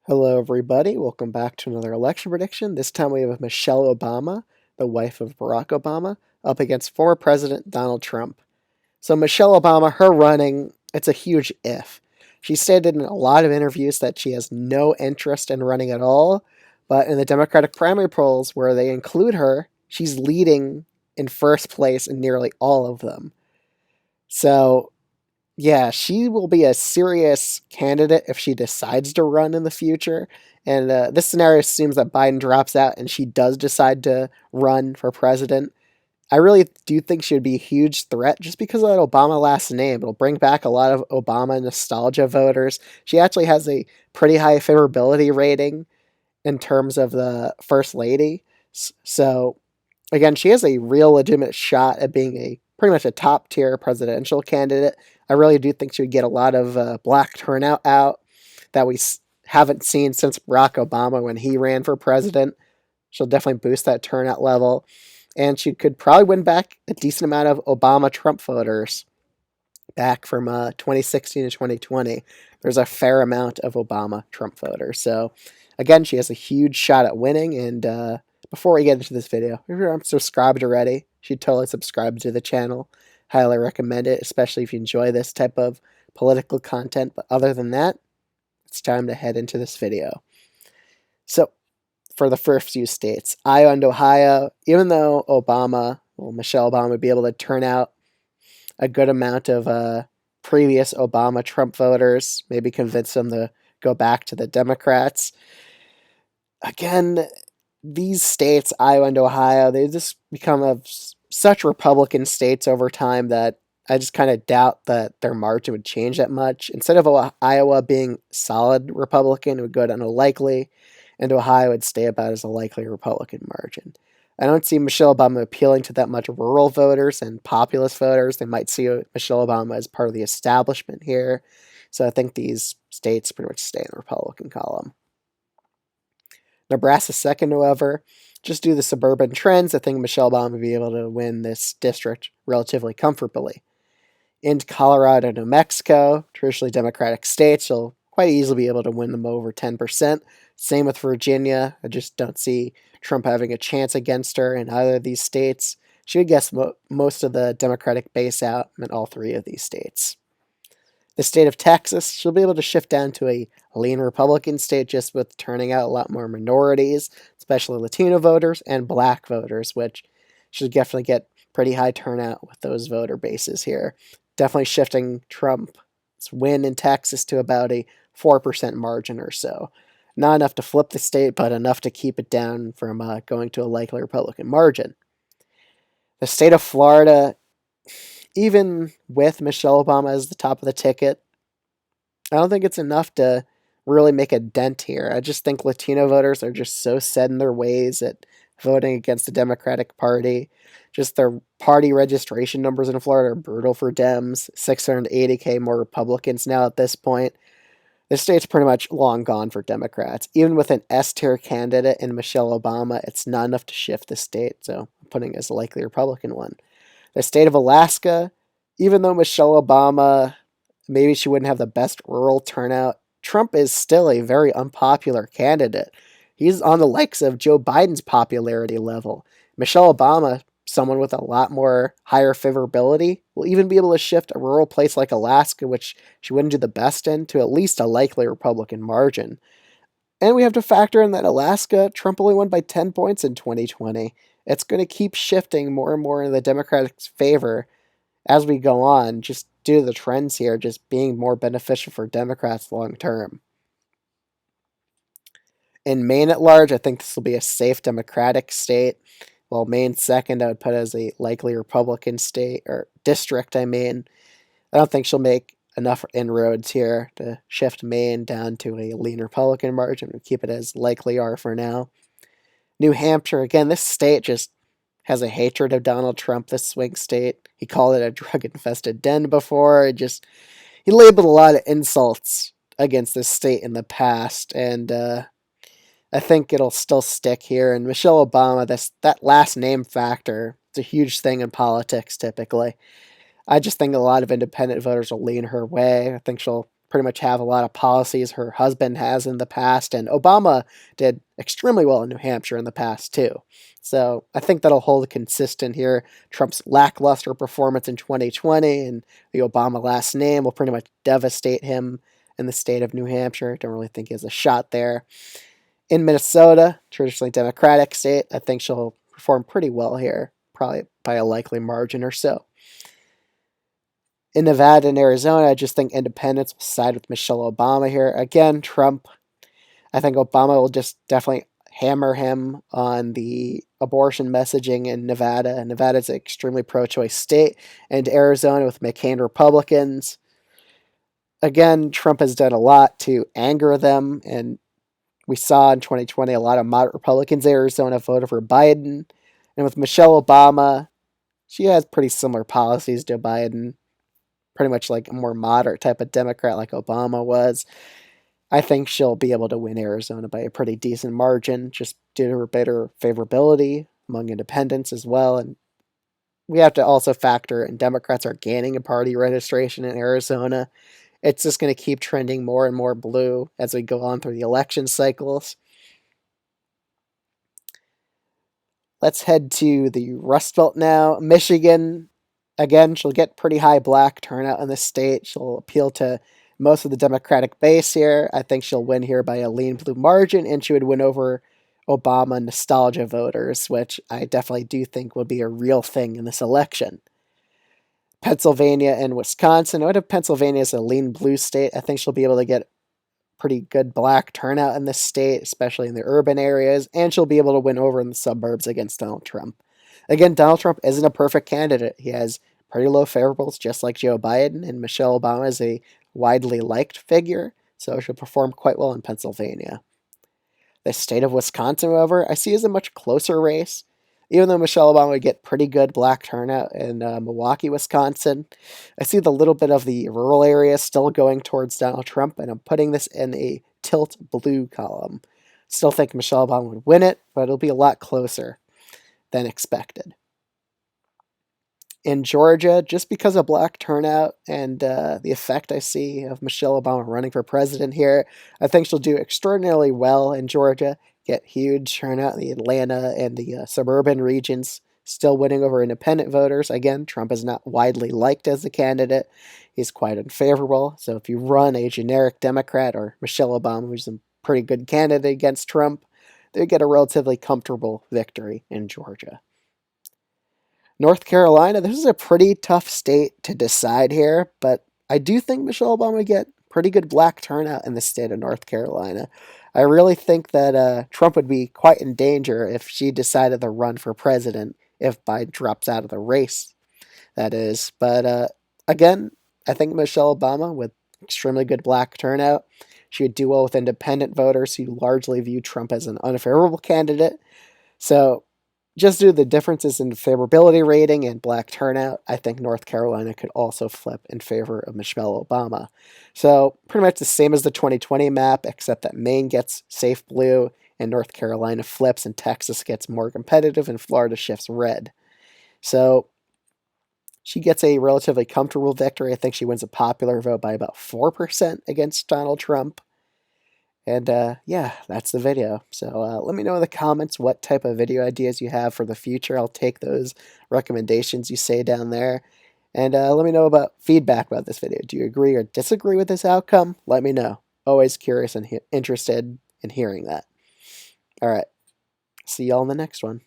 Hello, everybody. Welcome back to another election prediction. This time we have Michelle Obama, the wife of Barack Obama, up against former President Donald Trump. So, Michelle Obama, her running, it's a huge if. She stated in a lot of interviews that she has no interest in running at all, but in the Democratic primary polls where they include her, she's leading in first place in nearly all of them. So, yeah, she will be a serious candidate if she decides to run in the future. And this scenario assumes that Biden drops out and she does decide to run for president. I really do think she would be a huge threat just because of that Obama last name. It'll bring back a lot of Obama nostalgia voters. She actually has a pretty high favorability rating in terms of the first lady. So, again, she has a real legitimate shot at being a pretty much a top tier presidential candidate. I really do think she would get a lot of black turnout out that we haven't seen since Barack Obama when he ran for president. She'll definitely boost that turnout level. And she could probably win back a decent amount of Obama Trump voters back from 2016 to 2020. There's a fair amount of Obama Trump voters. So, again, she has a huge shot at winning. And before we get into this video, if you're not subscribed already, you should totally subscribe to the channel. Highly recommend it, especially if you enjoy this type of political content. But other than that, it's time to head into this video. So, for the first few states, Iowa and Ohio, even though Michelle Obama would be able to turn out a good amount of previous Obama Trump voters, maybe convince them to go back to the Democrats. Again, these states, Iowa and Ohio, they just become such Republican states over time that I just kind of doubt that their margin would change that much. Instead of Iowa being solid Republican, it would go down to likely, and Ohio would stay about as a likely Republican margin. I don't see Michelle Obama appealing to that much rural voters and populist voters. They might see Michelle Obama as part of the establishment here. So I think these states pretty much stay in the Republican column. Nebraska second, however, just due to the suburban trends, I think Michelle Obama would be able to win this district relatively comfortably. In Colorado and New Mexico, traditionally Democratic states, she'll quite easily be able to win them over 10%. Same with Virginia. I just don't see Trump having a chance against her in either of these states. She would guess most of the Democratic base out in all three of these states. The state of Texas, she'll be able to shift down to a lean Republican state just with turning out a lot more minorities, especially Latino voters and black voters, which should definitely get pretty high turnout with those voter bases here. Definitely shifting Trump's win in Texas to about a 4% margin or so. Not enough to flip the state, but enough to keep it down from going to a likely Republican margin. The state of Florida, even with Michelle Obama as the top of the ticket, I don't think it's enough to really make a dent here. I just think Latino voters are just so set in their ways at voting against the Democratic Party. Just their party registration numbers in Florida are brutal for Dems. 680K more Republicans now at this point. The state's pretty much long gone for Democrats. Even with an S-tier candidate in Michelle Obama, it's not enough to shift the state, so I'm putting it as a likely Republican one. The state of Alaska, even though Michelle Obama, maybe she wouldn't have the best rural turnout, Trump is still a very unpopular candidate. He's on the likes of Joe Biden's popularity level. Michelle Obama, someone with a lot more higher favorability, will even be able to shift a rural place like Alaska, which she wouldn't do the best in, to at least a likely Republican margin. And we have to factor in that Alaska, Trump only won by 10 points in 2020. It's going to keep shifting more and more in the Democrats' favor as we go on, just due to the trends here, just being more beneficial for Democrats long term. In Maine at large, I think this will be a safe Democratic state. While Maine second, I would put as a likely Republican state, or district, I mean. I don't think she'll make enough inroads here to shift Maine down to a lean Republican margin. We'll keep it as likely are for now. New Hampshire, again, this state just has a hatred of Donald Trump, this swing state. He called it a drug-infested den before. He labeled a lot of insults against this state in the past, and I think it'll still stick here. And Michelle Obama, that last name factor, it's a huge thing in politics typically. I just think a lot of independent voters will lean her way. I think she'll pretty much have a lot of policies her husband has in the past, and Obama did extremely well in New Hampshire in the past too. So I think that'll hold consistent here. Trump's lackluster performance in 2020 and the Obama last name will pretty much devastate him in the state of New Hampshire. Don't really think he has a shot there. In Minnesota, traditionally Democratic state, I think she'll perform pretty well here, probably by a likely margin or so. In Nevada and Arizona, I just think independents will side with Michelle Obama here. Again, Trump, I think Obama will just definitely hammer him on the abortion messaging in Nevada. Nevada's an extremely pro-choice state. And Arizona with McCain Republicans. Again, Trump has done a lot to anger them, and we saw in 2020 a lot of moderate Republicans in Arizona voted for Biden. And with Michelle Obama, she has pretty similar policies to Biden, pretty much like a more moderate type of Democrat like Obama was. I think she'll be able to win Arizona by a pretty decent margin, just due to her better favorability among independents as well. And we have to also factor in Democrats are gaining in party registration in Arizona. It's just going to keep trending more and more blue as we go on through the election cycles. Let's head to the Rust Belt now. Michigan, again, she'll get pretty high black turnout in the state. She'll appeal to most of the Democratic base here. I think she'll win here by a lean blue margin, and she would win over Obama nostalgia voters, which I definitely do think will be a real thing in this election. Pennsylvania and Wisconsin. I would have Pennsylvania as a lean blue state. I think she'll be able to get pretty good black turnout in this state, especially in the urban areas, and she'll be able to win over in the suburbs against Donald Trump. Again, Donald Trump isn't a perfect candidate. He has pretty low favorables, just like Joe Biden, and Michelle Obama is a widely liked figure, so she'll perform quite well in Pennsylvania. The state of Wisconsin, however, I see as a much closer race. Even though Michelle Obama would get pretty good black turnout in Milwaukee, Wisconsin, I see the little bit of the rural areas still going towards Donald Trump, and I'm putting this in a tilt blue column. Still think Michelle Obama would win it, but it'll be a lot closer than expected. In Georgia, just because of black turnout and the effect I see of Michelle Obama running for president here, I think she'll do extraordinarily well in Georgia, get huge turnout in the Atlanta and the suburban regions, still winning over independent voters. Again, Trump is not widely liked as a candidate. He's quite unfavorable. So if you run a generic Democrat or Michelle Obama, who's a pretty good candidate against Trump, they get a relatively comfortable victory in Georgia. North Carolina, this is a pretty tough state to decide here, but I do think Michelle Obama would get pretty good black turnout in the state of North Carolina. I really think that Trump would be quite in danger if she decided to run for president if Biden drops out of the race, that is. But again, I think Michelle Obama, with extremely good black turnout, she would do well with independent voters who largely view Trump as an unfavorable candidate. So just due to the differences in favorability rating and black turnout, I think North Carolina could also flip in favor of Michelle Obama. So pretty much the same as the 2020 map, except that Maine gets safe blue and North Carolina flips and Texas gets more competitive and Florida shifts red. So she gets a relatively comfortable victory. I think she wins a popular vote by about 4% against Donald Trump. And yeah, that's the video. So let me know in the comments what type of video ideas you have for the future. I'll take those recommendations you say down there. And let me know about feedback about this video. Do you agree or disagree with this outcome? Let me know. Always curious and interested in hearing that. All right. See y'all in the next one.